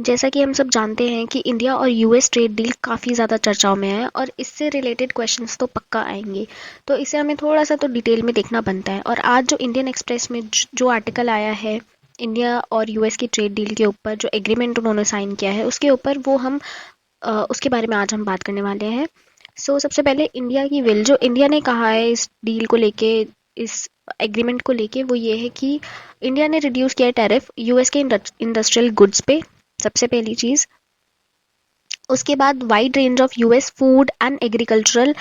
जैसा कि हम सब जानते हैं कि इंडिया और यूएस ट्रेड डील काफ़ी ज़्यादा चर्चाओं में है और इससे रिलेटेड क्वेश्चंस तो पक्का आएंगे। तो इसे हमें थोड़ा सा तो डिटेल में देखना बनता है। और आज जो इंडियन एक्सप्रेस में जो आर्टिकल आया है इंडिया और यूएस की ट्रेड डील के ऊपर, जो एग्रीमेंट उन्होंने साइन किया है उसके ऊपर, वो हम उसके बारे में आज हम बात करने वाले हैं। सबसे पहले इंडिया की विल, जो इंडिया ने कहा है इस डील को लेके, इस एग्रीमेंट को लेके, वो ये है कि इंडिया ने रिड्यूस किया टैरिफ यूएस के इंडस्ट्रियल गुड्स पे, सबसे पहली चीज। उसके बाद wide range of US food and agricultural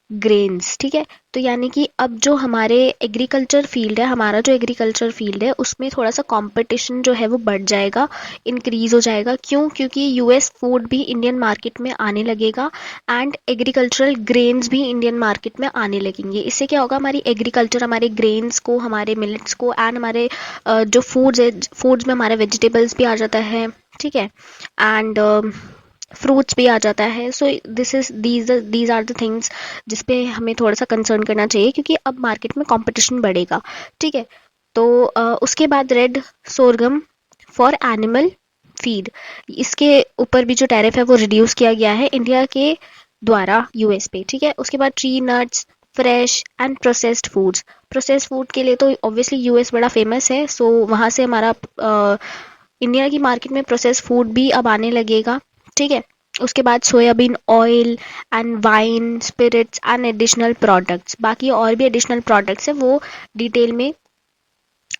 grains, ठीक है। तो यानी कि अब जो हमारे एग्रीकल्चर फील्ड है, हमारा जो एग्रीकल्चर फील्ड है उसमें थोड़ा सा कंपटीशन जो है वो बढ़ जाएगा, इंक्रीज हो जाएगा। क्यों? क्योंकि यूएस फूड भी इंडियन मार्केट में आने लगेगा एंड एग्रीकल्चरल ग्रेन्स भी इंडियन मार्केट में आने लगेंगे। इससे क्या होगा, हमारी एग्रीकल्चर, हमारे ग्रेन्स को, हमारे मिलेट्स को एंड हमारे जो फूड्स है, फूड्स में हमारे वेजिटेबल्स भी आ जाता है, ठीक है, एंड फ्रूट्स भी आ जाता है। So these are the things जिसपे हमें थोड़ा सा कंसर्न करना चाहिए, क्योंकि अब मार्केट में कंपटीशन बढ़ेगा, ठीक है। तो उसके बाद red sorghum for animal feed, इसके ऊपर भी जो टैरिफ है वो रिड्यूस किया गया है इंडिया के द्वारा यूएस पे, ठीक है। उसके बाद tree nuts, fresh and processed foods. Processed food के लिए तो ऑब्वियसली यूएस बड़ा फेमस है, सो वहाँ से हमारा इंडिया की मार्केट में प्रोसेस्ड फूड भी अब आने लगेगा, ठीक है। उसके बाद soybean oil and wine spirits and additional products, बाकी और भी एडिशनल प्रोडक्ट्स हैं, वो डिटेल में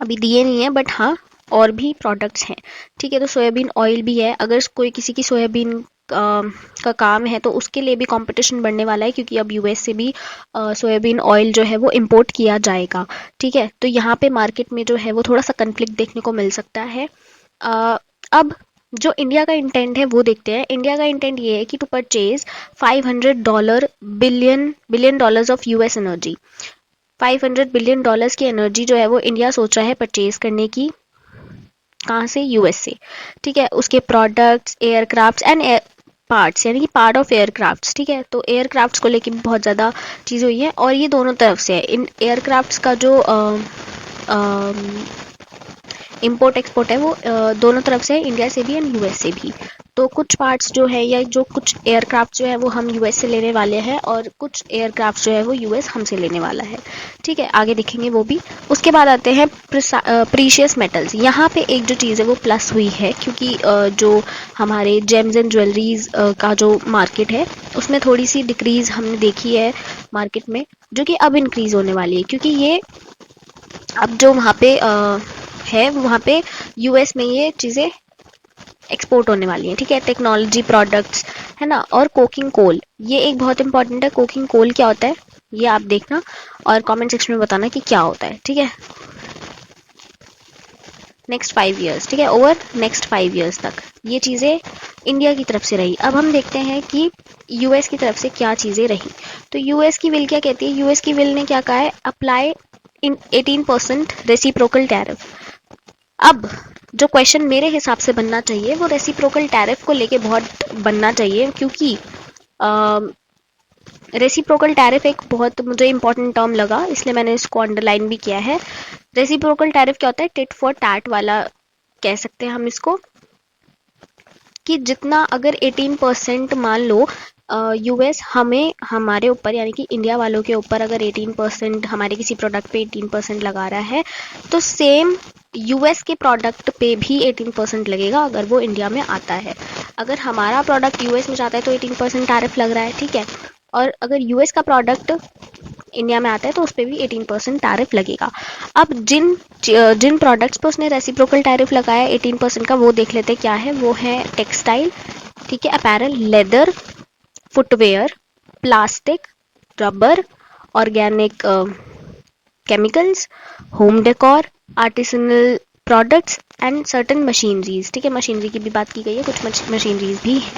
अभी दिए नहीं है, बट हाँ और भी प्रोडक्ट्स हैं, ठीक है। तो सोयाबीन ऑयल भी है, अगर कोई किसी की सोयाबीन का काम है तो उसके लिए भी कंपटीशन बढ़ने वाला है, क्योंकि अब यूएस से भी सोयाबीन ऑयल जो है वो इंपोर्ट किया जाएगा, ठीक है। तो यहाँ पे मार्केट में जो है वो थोड़ा सा कन्फ्लिक्ट देखने को मिल सकता है। अब जो इंडिया का इंटेंट है वो देखते हैं। इंडिया का इंटेंट ये है कि to purchase $500 billion dollars of US energy. $500 billion की एनर्जी जो है वो इंडिया सोच रहा है परचेज करने की। कहाँ से? यूएस से, ठीक है। उसके प्रोडक्ट्स, एयरक्राफ्ट्स एंड पार्ट्स, यानी कि पार्ट ऑफ एयरक्राफ्ट्स, ठीक है। तो एयरक्राफ्ट्स को लेके भी बहुत ज़्यादा चीज़ हुई है, और ये दोनों तरफ से है। इन एयरक्राफ्ट्स का जो इम्पोर्ट एक्सपोर्ट है वो दोनों तरफ से है, इंडिया से भी एंड यूएस से भी। तो कुछ पार्ट्स जो है, या जो कुछ एयरक्राफ्ट जो है वो हम यूएस से लेने वाले हैं, और कुछ एयरक्राफ्ट जो है वो यूएस हमसे लेने वाला है, ठीक है। आगे देखेंगे वो भी। उसके बाद आते हैं प्रीशियस मेटल्स। यहाँ पे एक जो चीज़ है वो प्लस हुई है, क्योंकि जो हमारे जेम्स एंड ज्वेलरीज का जो मार्केट है उसमें थोड़ी सी डिक्रीज हमने देखी है मार्केट में, जो कि अब इंक्रीज होने वाली है, क्योंकि ये अब जो वहाँ पे है, वहाँ पे यूएस में ये चीज़ें एक्सपोर्ट होने वाली है, ठीक है। टेक्नोलॉजी प्रोडक्ट्स है ना, और कोकिंग कोल, ये एक बहुत इंपॉर्टेंट है। कोकिंग कोल क्या होता है ये आप देखना और कमेंट सेक्शन में बताना कि क्या होता है, ठीक है। नेक्स्ट 5 ईयर्स, ठीक है, ओवर नेक्स्ट 5 ईयर्स तक ये चीज़ें इंडिया की तरफ से रही। अब हम देखते हैं कि यूएस की तरफ से क्या चीज़ें रही। तो यूएस की विल क्या कहती है? यूएस की विल ने क्या कहा है? Apply in 18% reciprocal tariff. अब जो क्वेश्चन मेरे हिसाब से बनना चाहिए वो रेसिप्रोकल टैरिफ को लेके बहुत बनना चाहिए, क्योंकि रेसिप्रोकल टैरिफ एक बहुत मुझे इंपॉर्टेंट टर्म लगा, इसलिए मैंने इसको अंडरलाइन भी किया है। रेसिप्रोकल टैरिफ क्या होता है? टिट फॉर टैट वाला कह सकते हैं हम इसको, कि जितना अगर 18% मान लो यूएस हमें हमारे ऊपर, यानी कि इंडिया वालों के ऊपर अगर 18% हमारे किसी प्रोडक्ट पे 18% लगा रहा है, तो सेम यूएस के प्रोडक्ट पे भी 18% लगेगा अगर वो इंडिया में आता है। अगर हमारा प्रोडक्ट यूएस में जाता है तो 18% टैरिफ लग रहा है, ठीक है। और अगर यूएस का प्रोडक्ट इंडिया में आता है तो उस पर भी 18% टैरिफ लगेगा। अब जिन जिन प्रोडक्ट्स पे उसने रेसिप्रोकल टैरिफ लगाया 18% का, वो देख लेते क्या है। वो है टेक्सटाइल, ठीक है, apparel, leather, footwear, plastic, rubber, organic chemicals, home decor, artisanal products and certain machineries, ठीक है। मशीनरी की भी बात की गई है, कुछ मशीनरीज भी है,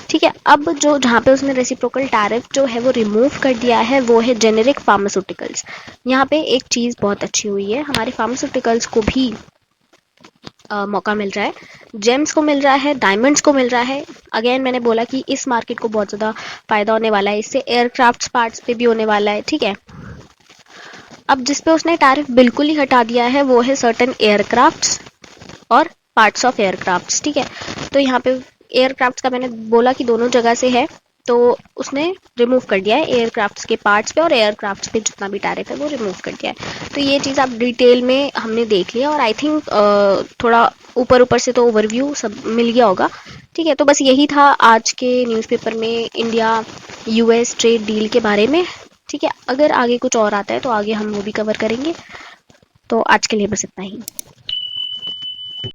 ठीक है। अब जो जहाँ पे उसने रेसिप्रोकल टैरिफ जो है वो रिमूव कर दिया है वो है जेनेरिक फार्मास्यूटिकल्स। यहाँ पे एक चीज़ बहुत अच्छी हुई है, हमारे फार्मास्यूटिकल्स को भी मौका मिल रहा है। जेम्स को मिल रहा है, डायमंड्स को मिल रहा है। अगेन मैंने बोला कि इस मार्केट को बहुत ज़्यादा फायदा होने वाला है, इससे एयरक्राफ्ट पार्ट्स पे भी होने वाला है, ठीक है। अब जिस पे उसने टैरिफ बिल्कुल ही हटा दिया है वो है सर्टेन एयरक्राफ्ट्स और पार्ट्स ऑफ एयरक्राफ्ट्स, ठीक है। तो यहाँ पे एयरक्राफ्ट्स का मैंने बोला कि दोनों जगह से है, तो उसने रिमूव कर दिया है एयरक्राफ्ट्स के पार्ट्स पे, और एयरक्राफ्ट्स पे जितना भी टैरिफ है वो रिमूव कर दिया है। तो ये चीज़ आप डिटेल में हमने देख लिया, और आई थिंक थोड़ा ऊपर ऊपर से तो ओवरव्यू सब मिल गया होगा, ठीक है। तो बस यही था आज के न्यूज़पेपर में इंडिया यूएस ट्रेड डील के बारे में, ठीक है। अगर आगे कुछ और आता है तो आगे हम वो भी कवर करेंगे। तो आज के लिए बस इतना ही।